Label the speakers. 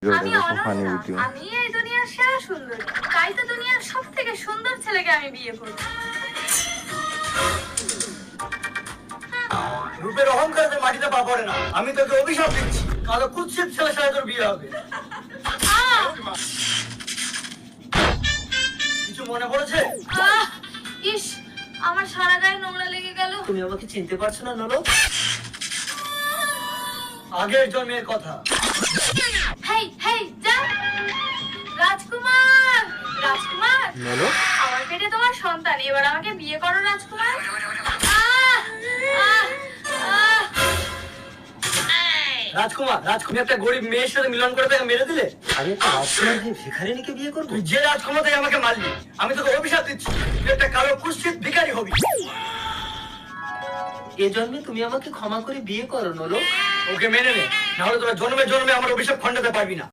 Speaker 1: আমি
Speaker 2: funny
Speaker 1: Ananya,
Speaker 2: video.
Speaker 1: আমি এই দুনিয়ার সেরা সুন্দরী, তাই তো দুনিয়ার সব থেকে সুন্দর ছেলেকে আমি বিয়ে করব।
Speaker 3: রূপের অহংকারে মাটিতে পা পড়ে না। আমি তোকে অভিশাপ দিচ্ছি, কালো কুৎসিত ছেলের সাথে তোর বিয়ে হবে। কিছু মনে পড়েছে?
Speaker 1: আহ, ইস, আমার সারা গায়ে নোংরা লেগে গেল।
Speaker 3: তুমি আমাকে চিনতে পারছো না নলো? আগের জন্মের কথা।
Speaker 1: হেই হেই যা। রাজকুমার, রাজকুমার,
Speaker 3: নলো?
Speaker 1: আমার পেটে তোমার সন্তান, এবার আমাকে বিয়ে করো রাজকুমার। আহ, আহ, আহ।
Speaker 3: রাজকুমার, রাজকুমার একটা গরিব মেয়ের সাথে মিলন করে তাকে মেরে দিলে। আমি একটা রাজকুমার হয়ে ভিখারিনীকে বিয়ে করবো? তুই যে রাজকুমার তাই আমাকে মারলি। আমি তোকে অভিশাপ দিচ্ছি, তুই একটা কালো কুৎসিত ভিখারি হবি। এ জন্মে তুমি আমাকে ক্ষমা করে বিয়ে করো নলো। ওকে মেনে নে, নাহলে তোরা জন্মে জন্মে আমার অভিশাপ খণ্ডাতে পারবি না।